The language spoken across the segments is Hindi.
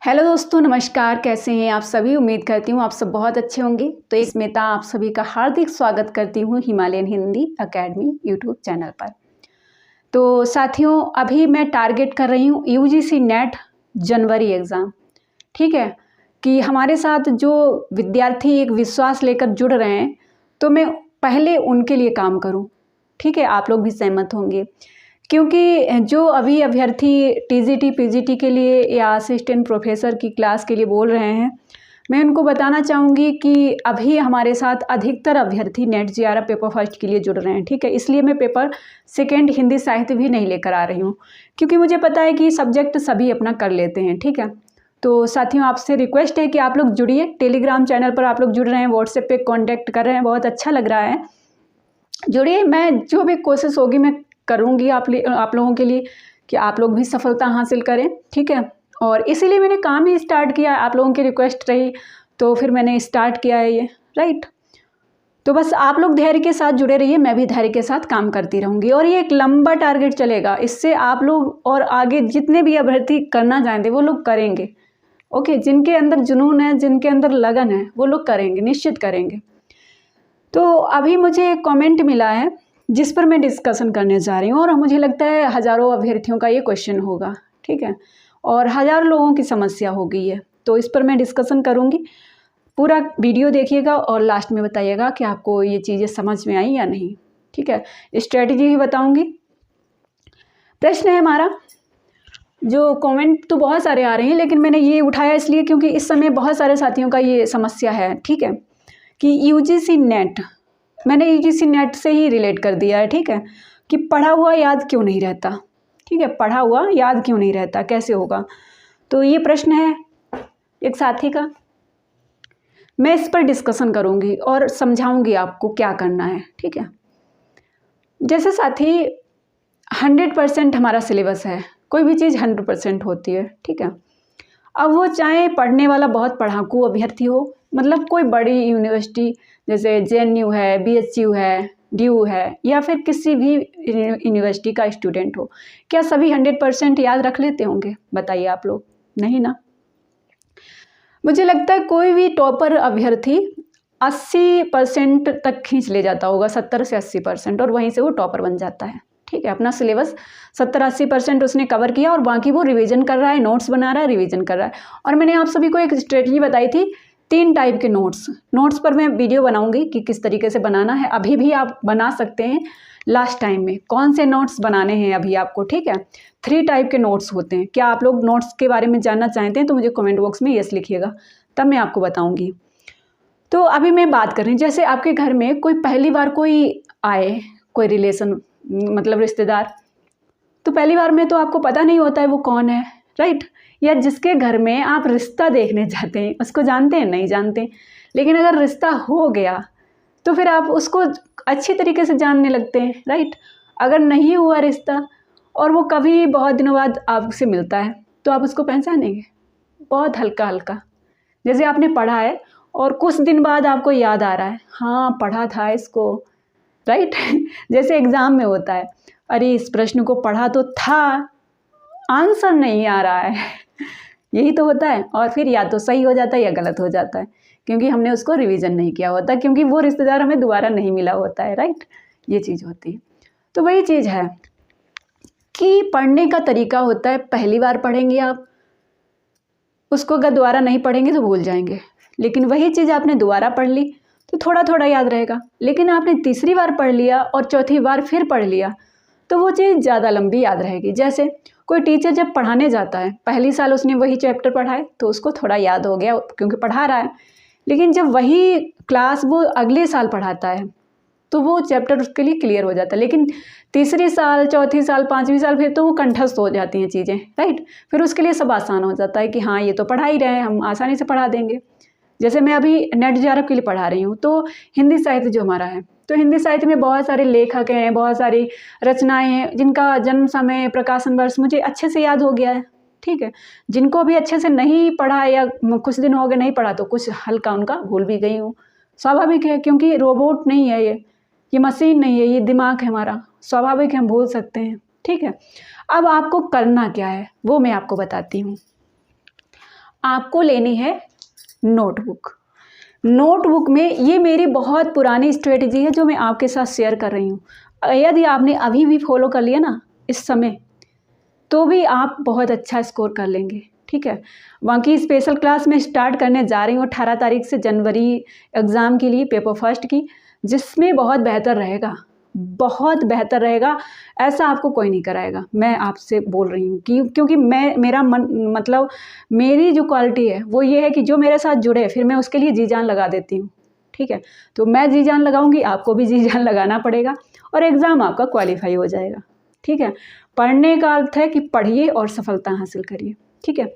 हेलो दोस्तों, नमस्कार। कैसे हैं आप सभी? उम्मीद करती हूँ आप सब बहुत अच्छे होंगे। तो इस स्मिता आप सभी का हार्दिक स्वागत करती हूँ Himalayan Hindi academy YouTube channel पर। तो साथियों, अभी मैं टारगेट कर रही हूँ यूजीसी नेट जनवरी एग्ज़ाम। ठीक है कि हमारे साथ जो विद्यार्थी एक विश्वास लेकर जुड़ रहे हैं, तो मैं पहले उनके लिए काम करूँ। ठीक है, आप लोग भी सहमत होंगे, क्योंकि जो अभी अभ्यर्थी टीजीटी पीजीटी के लिए या असिस्टेंट प्रोफेसर की क्लास के लिए बोल रहे हैं, मैं उनको बताना चाहूँगी कि अभी हमारे साथ अधिकतर अभ्यर्थी नेट जेआरएफ पेपर फर्स्ट के लिए जुड़ रहे हैं। ठीक है, इसलिए मैं पेपर सेकेंड हिंदी साहित्य भी नहीं लेकर आ रही हूँ, क्योंकि मुझे पता है कि सब्जेक्ट सभी अपना कर लेते हैं। ठीक है, तो साथियों, आपसे रिक्वेस्ट है कि आप लोग जुड़िए। टेलीग्राम चैनल पर आप लोग जुड़ रहे हैं, व्हाट्सएप पे कांटेक्ट कर रहे हैं, बहुत अच्छा लग रहा है। जुड़िए, मैं जो भी कोशिश होगी मैं करूँगी आप लोगों के लिए कि आप लोग भी सफलता हासिल करें। ठीक है, और इसीलिए मैंने काम ही स्टार्ट किया। आप लोगों की रिक्वेस्ट रही तो फिर मैंने स्टार्ट किया है ये, राइट। तो बस आप लोग धैर्य के साथ जुड़े रहिए, मैं भी धैर्य के साथ काम करती रहूँगी और ये एक लंबा टारगेट चलेगा। इससे आप लोग और आगे जितने भी अभ्यर्थी करना चाहते वो लोग करेंगे। ओके, जिनके अंदर जुनून है, जिनके अंदर लगन है, वो लोग करेंगे, निश्चित करेंगे। तो अभी मुझे एक कमेंट मिला है जिस पर मैं डिस्कशन करने जा रही हूँ, और मुझे लगता है हज़ारों अभ्यर्थियों का ये क्वेश्चन होगा। ठीक है, और हज़ारों लोगों की समस्या हो गई है, तो इस पर मैं डिस्कशन करूँगी। पूरा वीडियो देखिएगा और लास्ट में बताइएगा कि आपको ये चीज़ें समझ में आई या नहीं। ठीक है, स्ट्रेटजी भी बताऊँगी। प्रश्न है हमारा, जो कमेंट तो बहुत सारे आ रहे हैं, लेकिन मैंने ये उठाया इसलिए क्योंकि इस समय बहुत सारे साथियों का ये समस्या है। ठीक है, कि यूजीसी नेट, मैंने यूजीसी नेट से ही रिलेट कर दिया है। ठीक है, कि पढ़ा हुआ याद क्यों नहीं रहता। ठीक है, पढ़ा हुआ याद क्यों नहीं रहता, कैसे होगा। तो ये प्रश्न है एक साथी का। मैं इस पर डिस्कशन करूँगी और समझाऊंगी आपको क्या करना है। ठीक है, जैसे साथी 100% हमारा सिलेबस है, कोई भी चीज़ 100% होती है। ठीक है, अब वो चाहे पढ़ने वाला बहुत पढ़ाकू अभ्यर्थी हो, मतलब कोई बड़ी यूनिवर्सिटी जैसे जेएनयू है, बीएचयू है, डीयू है, या फिर किसी भी यूनिवर्सिटी का स्टूडेंट हो, क्या सभी 100% याद रख लेते होंगे? बताइए आप लोग। नहीं ना। मुझे लगता है कोई भी टॉपर अभ्यर्थी 80% तक खींच ले जाता होगा, 70 से 80%, और वहीं से वो टॉपर बन जाता है। ठीक है, अपना सिलेबस 70-80% उसने कवर किया और बाकी वो रिवीजन कर रहा है, नोट्स बना रहा है, रिवीजन कर रहा है। और मैंने आप सभी को एक स्ट्रेटजी बताई थी, 3 टाइप के नोट्स पर मैं वीडियो बनाऊंगी कि किस तरीके से बनाना है। अभी भी आप बना सकते हैं लास्ट टाइम में कौन से नोट्स बनाने हैं अभी आपको। ठीक है, 3 टाइप के नोट्स होते हैं। क्या आप लोग नोट्स के बारे में जानना चाहते हैं तो मुझे कमेंट बॉक्स में यस लिखिएगा, तब मैं आपको बताऊँगी। तो अभी मैं बात कर रही हूँ, जैसे आपके घर में कोई पहली बार कोई आए, कोई रिलेशन मतलब रिश्तेदार, तो पहली बार में तो आपको पता नहीं होता है वो कौन है, राइट। या जिसके घर में आप रिश्ता देखने जाते हैं, उसको जानते हैं? नहीं जानते। लेकिन अगर रिश्ता हो गया तो फिर आप उसको अच्छी तरीके से जानने लगते हैं, राइट। अगर नहीं हुआ रिश्ता और वो कभी बहुत दिनों बाद आपसे मिलता है, तो आप उसको पहचानेंगे बहुत हल्का हल्का। जैसे आपने पढ़ा है और कुछ दिन बाद आपको याद आ रहा है, हाँ पढ़ा था इसको, राइट। जैसे एग्ज़ाम में होता है, अरे इस प्रश्न को पढ़ा तो था, आंसर नहीं आ रहा है। यही तो होता है, और फिर या तो सही हो जाता है या गलत हो जाता है, क्योंकि हमने उसको रिवीजन नहीं किया होता, क्योंकि वो रिश्तेदार हमें दोबारा नहीं मिला होता है, राइट। ये चीज़ होती है। तो वही चीज़ है कि पढ़ने का तरीका होता है, पहली बार पढ़ेंगे आप, उसको अगर दोबारा नहीं पढ़ेंगे तो भूल जाएंगे। लेकिन वही चीज़ आपने दोबारा पढ़ ली तो थोड़ा थोड़ा याद रहेगा। लेकिन आपने तीसरी बार पढ़ लिया और चौथी बार फिर पढ़ लिया तो वो चीज़ ज़्यादा लंबी याद रहेगी। जैसे कोई टीचर जब पढ़ाने जाता है, पहली साल उसने वही चैप्टर पढ़ाए तो उसको थोड़ा याद हो गया क्योंकि पढ़ा रहा है, लेकिन जब वही क्लास वो अगले साल पढ़ाता है तो वो चैप्टर उसके लिए क्लियर हो जाता है। लेकिन तीसरी साल, चौथी साल, पाँचवीं साल फिर तो वो कंठस्थ हो जाती हैं चीज़ें, राइट। फिर उसके लिए सब आसान हो जाता है कि हाँ ये तो पढ़ा ही रहे हैं, हम आसानी से पढ़ा देंगे। जैसे मैं अभी नेट जेआरएफ के लिए पढ़ा रही हूँ, तो हिंदी साहित्य जो हमारा है, तो हिंदी साहित्य में बहुत सारे लेखक हैं, बहुत सारी रचनाएं हैं जिनका जन्म समय, प्रकाशन वर्ष मुझे अच्छे से याद हो गया है। ठीक है, जिनको भी अच्छे से नहीं पढ़ा या कुछ दिन हो गए नहीं पढ़ा तो कुछ हल्का उनका भूल भी गई हूँ। स्वाभाविक है, क्योंकि रोबोट नहीं है ये मशीन नहीं है, ये दिमाग है हमारा, स्वाभाविक है हम भूल सकते हैं। ठीक है, अब आपको करना क्या है वो मैं आपको बताती हूँ। आपको लेनी है नोटबुक। नोटबुक में ये मेरी बहुत पुरानी स्ट्रेटजी है जो मैं आपके साथ शेयर कर रही हूँ। यदि आपने अभी भी फॉलो कर लिया ना इस समय, तो भी आप बहुत अच्छा स्कोर कर लेंगे। ठीक है, बाकी स्पेशल क्लास में स्टार्ट करने जा रही हूँ 18 तारीख से जनवरी एग्ज़ाम के लिए, पेपर फर्स्ट की, जिसमें बहुत बेहतर रहेगा, बहुत बेहतर रहेगा। ऐसा आपको कोई नहीं कराएगा, मैं आपसे बोल रही हूँ कि क्योंकि मेरा मतलब मेरी जो क्वालिटी है वो ये है कि जो मेरे साथ जुड़े फिर मैं उसके लिए जी जान लगा देती हूँ। ठीक है, तो मैं जी जान लगाऊंगी, आपको भी जी जान लगाना पड़ेगा और एग्ज़ाम आपका क्वालिफाई हो जाएगा। ठीक है, पढ़ने का अर्थ है कि पढ़िए और सफलता हासिल करिए। ठीक है,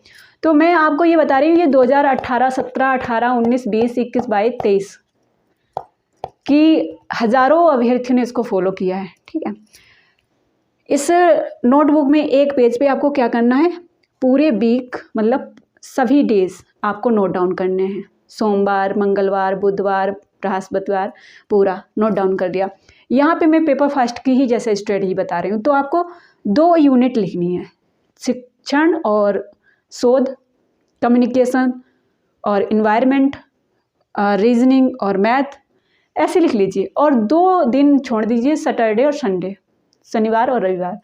तो मैं आपको ये बता रही हूँ, ये 2018, 17, 18, 19, 20, 21, 22, 23 कि हज़ारों अभ्यर्थियों ने इसको फॉलो किया है। ठीक है, इस नोटबुक में एक पेज पे आपको क्या करना है, पूरे वीक मतलब सभी डेज आपको नोट डाउन करने हैं। सोमवार, मंगलवार, बुधवार, बृहस्पतिवार पूरा नोट डाउन कर दिया। यहाँ पे मैं पेपर फर्स्ट की ही जैसे स्ट्रेटजी बता रही हूँ। तो आपको 2 यूनिट लिखनी है, शिक्षण और शोध, कम्युनिकेशन और इन्वायरमेंट, रीजनिंग और मैथ, ऐसे लिख लीजिए। और 2 दिन छोड़ दीजिए, सैटरडे और संडे, शनिवार और रविवार,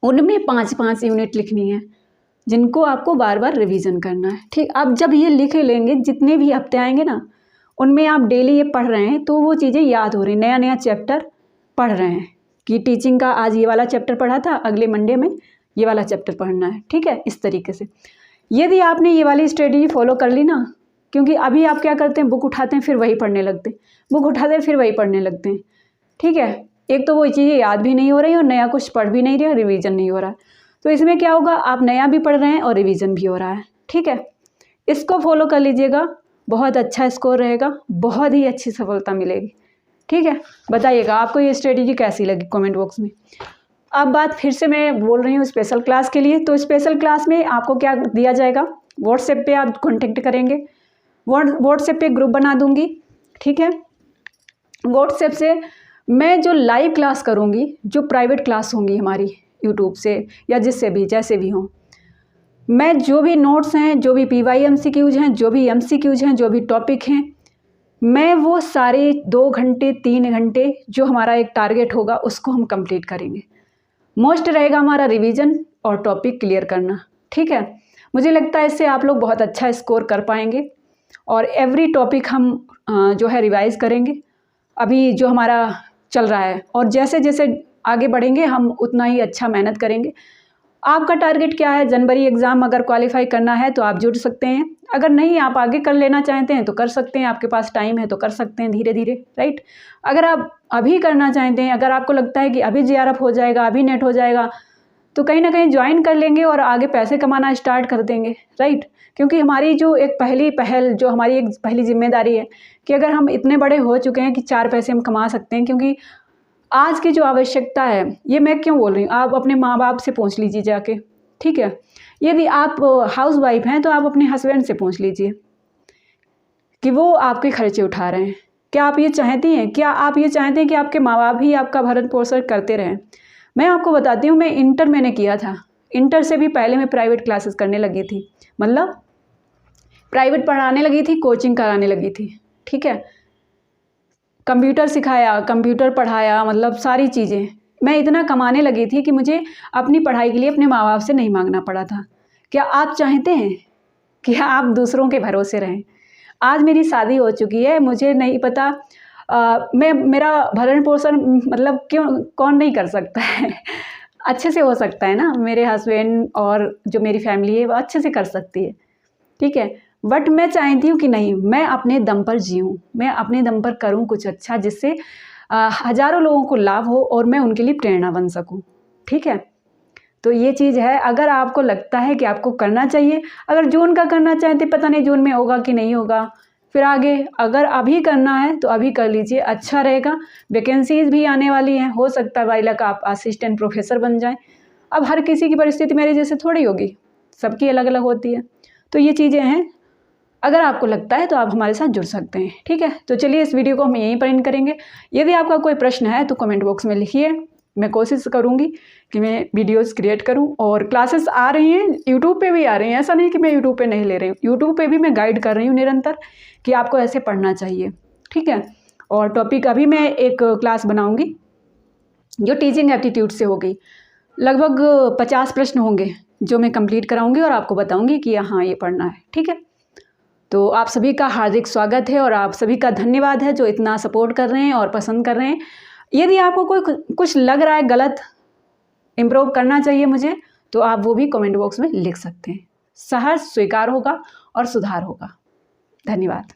उनमें 5-5 यूनिट लिखनी है जिनको आपको बार बार रिवीजन करना है। ठीक, अब जब ये लिख लेंगे, जितने भी हफ्ते आएंगे ना उनमें आप डेली ये पढ़ रहे हैं तो वो चीज़ें याद हो रही, नया नया चैप्टर पढ़ रहे हैं कि टीचिंग का आज ये वाला चैप्टर पढ़ा था, अगले मंडे में ये वाला चैप्टर पढ़ना है। ठीक है, इस तरीके से यदि आपने ये वाली स्ट्रेटजी फॉलो कर ली ना, क्योंकि अभी आप क्या करते हैं, बुक उठाते हैं फिर वही पढ़ने लगते हैं, बुक उठाते हैं फिर वही पढ़ने लगते हैं। ठीक है, एक तो वो चीज़ें याद भी नहीं हो रही और नया कुछ पढ़ भी नहीं रहे, रिवीजन नहीं हो रहा। तो इसमें क्या होगा, आप नया भी पढ़ रहे हैं और रिवीजन भी हो रहा है। ठीक है, इसको फॉलो कर लीजिएगा, बहुत अच्छा स्कोर रहेगा, बहुत ही अच्छी सफलता मिलेगी। ठीक है, बताइएगा आपको ये स्ट्रेटजी कैसी लगी कमेंट बॉक्स में। अब बात फिर से मैं बोल रही हूँ स्पेशल क्लास के लिए। तो स्पेशल क्लास में आपको क्या दिया जाएगा, व्हाट्सएप पे आप कॉन्टेक्ट करेंगे, व्हाट्सएप पे ग्रुप बना दूंगी। ठीक है, व्हाट्सएप से मैं जो लाइव क्लास करूँगी, जो प्राइवेट क्लास होंगी हमारी यूट्यूब से या जिससे भी जैसे भी हों, मैं जो भी नोट्स हैं, जो भी PYMCQs हैं, जो भी MCQs हैं, जो भी टॉपिक हैं, मैं वो सारे 2 घंटे 3 घंटे जो हमारा एक टारगेट होगा उसको हम कंप्लीट करेंगे। मोस्ट रहेगा हमारा रिवीजन और टॉपिक क्लियर करना। ठीक है, मुझे लगता है इससे आप लोग बहुत अच्छा स्कोर कर पाएंगे और एवरी टॉपिक हम जो है रिवाइज करेंगे अभी जो हमारा चल रहा है, और जैसे जैसे आगे बढ़ेंगे हम उतना ही अच्छा मेहनत करेंगे। आपका टारगेट क्या है, जनवरी एग्ज़ाम अगर क्वालिफाई करना है तो आप जुड़ सकते हैं, अगर नहीं आप आगे कर लेना चाहते हैं तो कर सकते हैं, आपके पास टाइम है तो कर सकते हैं धीरे धीरे, राइट। अगर आप अभी करना चाहते हैं, अगर आपको लगता है कि अभी JRF हो जाएगा, अभी नेट हो जाएगा, तो कहीं ना कहीं ज्वाइन कर लेंगे और आगे पैसे कमाना स्टार्ट कर देंगे, राइट। क्योंकि हमारी जो एक पहल जो हमारी एक पहली जिम्मेदारी है कि अगर हम इतने बड़े हो चुके हैं कि 4 पैसे हम कमा सकते हैं, क्योंकि आज की जो आवश्यकता है, ये मैं क्यों बोल रही हूँ, आप अपने माँ बाप से पूछ लीजिए जाके। ठीक है, यदि आप हाउस वाइफ हैं तो आप अपने हस्बैंड से पूछ लीजिए कि वो आपके खर्चे उठा रहे हैं। क्या आप ये चाहती हैं, क्या आप ये चाहते हैं कि आपके माँ बाप ही आपका भरण पोषण करते रहें? मैं आपको बताती हूँ, मैं इंटर मैंने किया था, इंटर से भी पहले मैं प्राइवेट क्लासेस करने लगी थी, मतलब प्राइवेट पढ़ाने लगी थी, कोचिंग कराने लगी थी। ठीक है, कंप्यूटर सिखाया, कंप्यूटर पढ़ाया, मतलब सारी चीज़ें। मैं इतना कमाने लगी थी कि मुझे अपनी पढ़ाई के लिए अपने माँ बाप से नहीं मांगना पड़ा था। क्या आप चाहते हैं कि आप दूसरों के भरोसे रहें? आज मेरी शादी हो चुकी है, मुझे नहीं पता मेरा भरण पोषण मतलब क्यों कौन नहीं कर सकता है अच्छे से हो सकता है ना, मेरे हस्बैंड और जो मेरी फैमिली है वो अच्छे से कर सकती है। ठीक है, बट मैं चाहती हूँ कि नहीं, मैं अपने दम पर जीऊँ, मैं अपने दम पर करूँ कुछ अच्छा जिससे हज़ारों लोगों को लाभ हो और मैं उनके लिए प्रेरणा बन सकूँ। ठीक है, तो ये चीज़ है। अगर आपको लगता है कि आपको करना चाहिए, अगर जून का करना चाहते, पता नहीं जून में होगा कि नहीं होगा, फिर आगे अगर अभी करना है तो अभी कर लीजिए, अच्छा रहेगा। वैकेंसीज भी आने वाली हैं, हो सकता है भाई लग आप असिस्टेंट प्रोफेसर बन जाएं। अब हर किसी की परिस्थिति मेरे जैसे थोड़ी होगी, सबकी अलग अलग होती है। तो ये चीज़ें हैं, अगर आपको लगता है तो आप हमारे साथ जुड़ सकते हैं। ठीक है, तो चलिए इस वीडियो को हम यहीं पर एंड करेंगे। यदि आपका कोई प्रश्न है तो कमेंट बॉक्स में लिखिए, मैं कोशिश करूँगी कि मैं वीडियोस क्रिएट करूँ। और क्लासेस आ रही हैं, यूट्यूब पे भी आ रही हैं, ऐसा नहीं कि मैं यूट्यूब पे नहीं ले रही हूँ, यूट्यूब पे भी मैं गाइड कर रही हूँ निरंतर कि आपको ऐसे पढ़ना चाहिए, ठीक है। और टॉपिक अभी मैं एक क्लास बनाऊँगी जो टीचिंग एप्टीट्यूड से होगी, लगभग 50 प्रश्न होंगे जो मैं कंप्लीट कराऊंगी और आपको बताऊंगी कि हाँ ये पढ़ना है, ठीक है। तो आप सभी का हार्दिक स्वागत है और आप सभी का धन्यवाद है जो इतना सपोर्ट कर रहे हैं और पसंद कर रहे हैं। यदि आपको कोई कुछ लग रहा है गलत, इम्प्रूव करना चाहिए मुझे, तो आप वो भी कमेंट बॉक्स में लिख सकते हैं। सहज स्वीकार होगा और सुधार होगा। धन्यवाद।